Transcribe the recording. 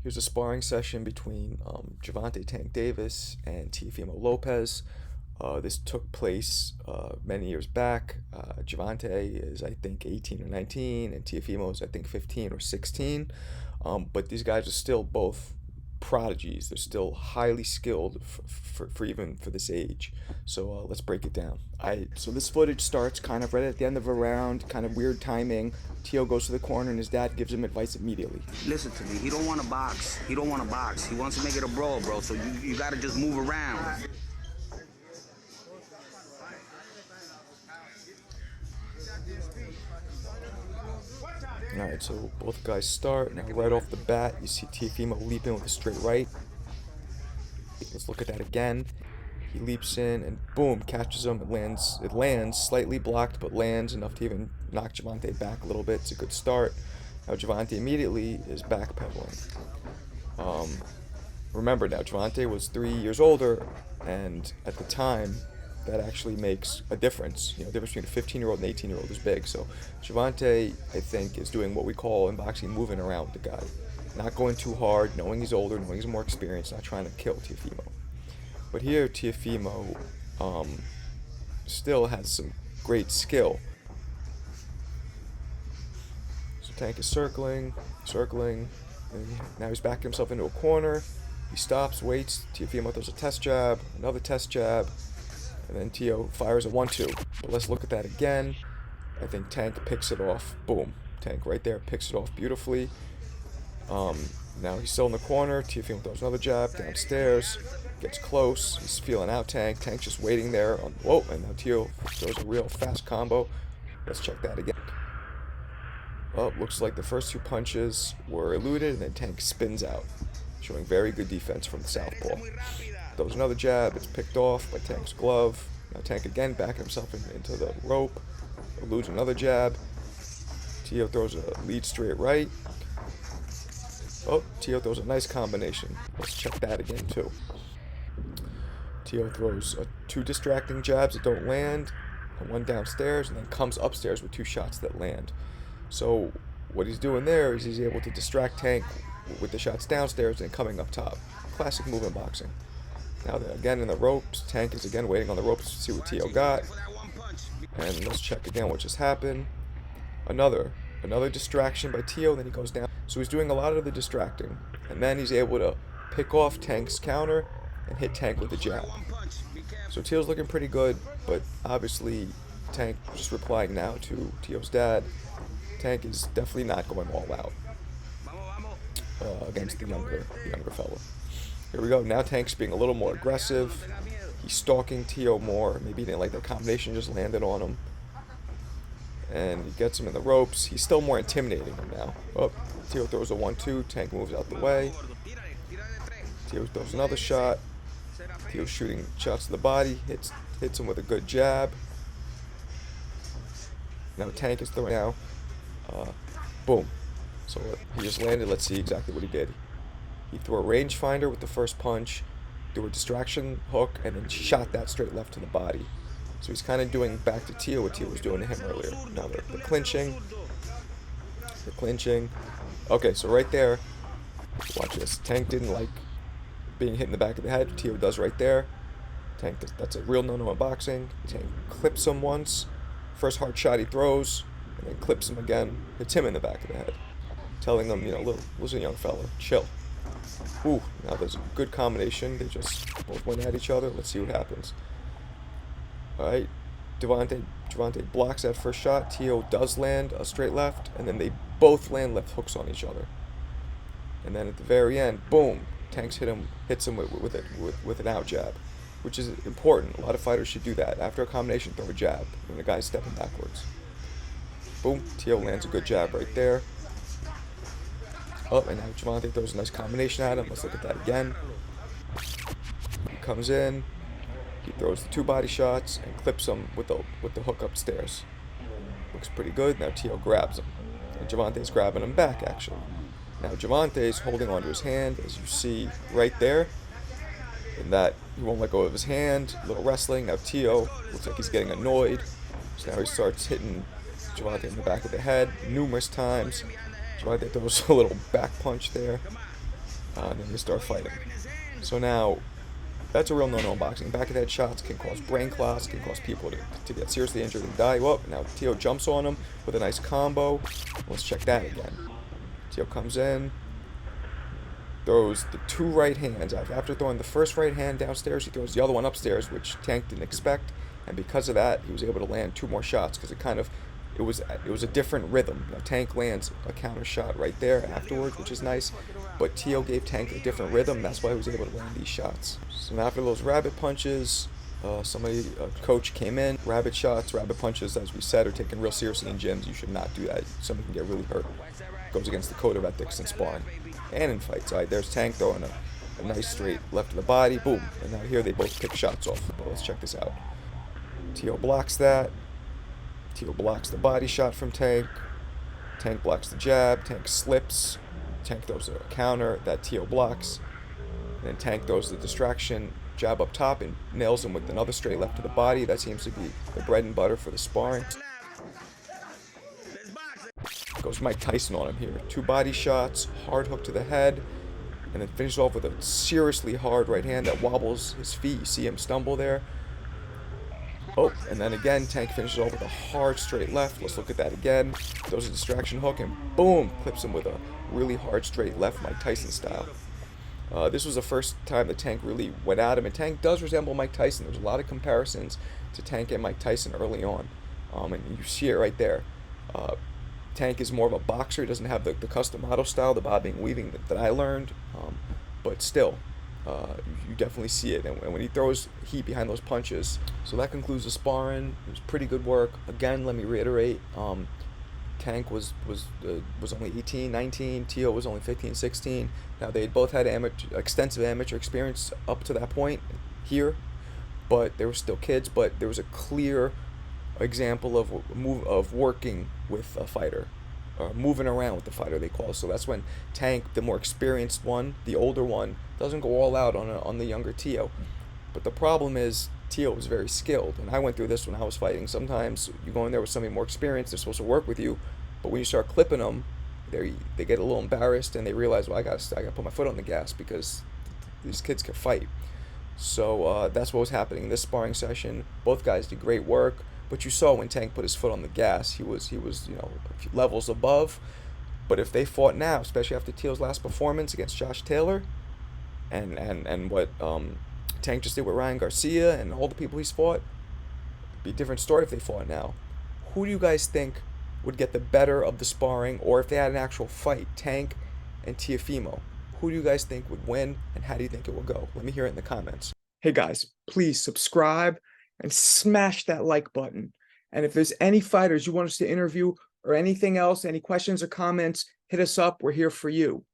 Here's a sparring session between Gervonta Tank Davis and Teofimo Lopez. This took place many years back. Gervonta is, I think, 18 or 19, and Teofimo is, I think, 15 or 16. But these guys are still both prodigies. They're still highly skilled for even for this age. So let's break it down. So this footage starts kind of right at the end of a round, kind of weird timing. Teo goes to the corner and his dad gives him advice immediately. Listen to me. He don't want to box. He don't want to box. He wants to make it a brawl, bro. So you got to just move around. Alright, so both guys start. Now right off the bat, you see Teofimo leap in with a straight right. Let's look at that again. He leaps in and boom, catches him. It lands slightly blocked, but lands enough to even knock Gervonta back a little bit. It's a good start. Now Gervonta immediately is backpedaling. Remember now, Gervonta was 3 years older, and at the time, that actually makes a difference. You know, the difference between a 15-year-old and 18-year-old is big. So Gervonta, I think, is doing what we call in boxing moving around the guy. Not going too hard, knowing he's older, knowing he's more experienced, not trying to kill Teofimo. But here, Teofimo still has some great skill. So Tank is circling, and now he's backing himself into a corner. He stops, waits. Teofimo throws a test jab, another test jab, and then Teo fires a 1-2. But let's look at that again. I think Tank picks it off. Boom. Tank right there picks it off beautifully. Now he's still in the corner. Teofimo throws another jab downstairs. Gets close. He's feeling out Tank. Tank's just waiting there. Whoa, and now Teo throws a real fast combo. Let's check that again. Oh, looks like the first two punches were eluded, and then Tank spins out, showing very good defense from the southpaw. Throws another jab. It's picked off by Tank's glove. Now Tank again backing himself into the rope. Eludes another jab. Teo throws a lead straight right. Oh, Teo throws a nice combination. Let's check that again too. Teo throws two distracting jabs that don't land, and one downstairs, and then comes upstairs with two shots that land. So what he's doing there is he's able to distract Tank with the shots downstairs and coming up top. Classic move in boxing. Now they're again in the ropes. Tank is again waiting on the ropes to see what Teo got. And let's check again what just happened. Another distraction by Teo, then he goes down. So he's doing a lot of the distracting. And then he's able to pick off Tank's counter and hit Tank with a jab. So Teo's looking pretty good, but obviously Tank just replying now to Teo's dad. Tank is definitely not going all out against the younger fella. Here we go. Now Tank's being a little more aggressive. He's stalking Teo more. Maybe he didn't like the combination, just landed on him. And he gets him in the ropes. He's still more intimidating him now. Oh, Teo throws a 1-2. Tank moves out the way. Teo throws another shot. Teo's shooting shots to the body. Hits him with a good jab. Now Tank is throwing now. Boom. So he just landed. Let's see exactly what he did. He threw a rangefinder with the first punch, threw a distraction hook, and then shot that straight left to the body. So he's kind of doing back to Teo what Teo was doing to him earlier. Now the clinching. The clinching. Okay, so right there, watch this. Tank didn't like being hit in the back of the head. Teo does right there. Tank, that's a real no-no in boxing. Tank clips him once. First hard shot he throws, and then clips him again. Hits him in the back of the head. Telling them, you know, listen, young fella, chill. Ooh, now there's a good combination. They just both went at each other. Let's see what happens. Alright, Gervonta blocks that first shot. Teo does land a straight left, and then they both land left hooks on each other. And then at the very end, boom, Tank hits him with an out jab, which is important. A lot of fighters should do that. After a combination, throw a jab when the guy's stepping backwards. Boom, Teo lands a good jab right there. Oh, and now Gervonta throws a nice combination at him. Let's look at that again. He comes in. He throws the two body shots and clips him with the hook upstairs. Looks pretty good. Now Teo grabs him. And Gervonta's grabbing him back, actually. Now Gervonta's holding onto his hand, as you see right there. And that he won't let go of his hand. A little wrestling. Now Teo looks like he's getting annoyed. So now he starts hitting Gervonta in the back of the head numerous times. Gervonta throws a little back punch there. and then they start fighting. So now, that's a real no-no in boxing. Back of the head shots can cause brain clots, can cause people to get seriously injured and die. Well, now Teo jumps on him with a nice combo. Let's check that again. Teo comes in, throws the 2 right hands. After throwing the first right hand downstairs, he throws the other one upstairs, which Tank didn't expect. And because of that, he was able to land 2 more shots because it was a different rhythm. You know, Tank lands a counter shot right there afterwards, which is nice, but Teo gave Tank a different rhythm. That's why he was able to land these shots. So now after those rabbit punches, a coach came in. Rabbit shots, rabbit punches, as we said, are taken real seriously in gyms. You should not do that. Somebody can get really hurt. Goes against the code of ethics in sparring and in fights. All right, there's Tank throwing a nice straight left to the body. Boom. And now here they both pick shots off. But let's check this out. Teo blocks that. Teo blocks the body shot from Tank. Tank blocks the jab. Tank slips. Tank throws a counter that Teo blocks. And then Tank throws the distraction jab up top and nails him with another straight left to the body. That seems to be the bread and butter for the sparring. Goes Mike Tyson on him here. 2 body shots, hard hook to the head, and then finishes off with a seriously hard right hand that wobbles his feet. You see him stumble there. Oh, and then again, Tank finishes off with a hard straight left. Let's look at that again. Throws a distraction hook and boom, clips him with a really hard straight left, Mike Tyson style. This was the first time that Tank really went at him, and Tank does resemble Mike Tyson. There's a lot of comparisons to Tank and Mike Tyson early on, and you see it right there. Tank is more of a boxer. He doesn't have the custom auto style, the bobbing and weaving that I learned, but still, you definitely see it. And when he throws heat behind those punches. So that concludes the sparring. It was pretty good work. Again, let me reiterate, Tank was only 18, 19. Teo was only 15, 16. Now they had both had extensive amateur experience up to that point here, but they were still kids. But there was a clear example of working with a fighter, moving around with the fighter, they call it. So that's when Tank, the more experienced one, the older one, doesn't go all out on the younger Teo. But the problem is Teo was very skilled, and I went through this when I was fighting. Sometimes you go in there with somebody more experienced, they're supposed to work with you, but when you start clipping them, they get a little embarrassed and they realize, well, I gotta put my foot on the gas because these kids can fight. So that's what was happening in this sparring session. Both guys did great work. But you saw when Tank put his foot on the gas, he was a few levels above. But if they fought now, especially after Teo's last performance against Josh Taylor, and what Tank just did with Ryan Garcia and all the people he's fought, it'd be a different story if they fought now. Who do you guys think would get the better of the sparring, or if they had an actual fight, Tank and Teofimo? Who do you guys think would win, and how do you think it will go? Let me hear it in the comments. Hey guys, please subscribe and smash that like button. And if there's any fighters you want us to interview or anything else, any questions or comments, hit us up. We're here for you.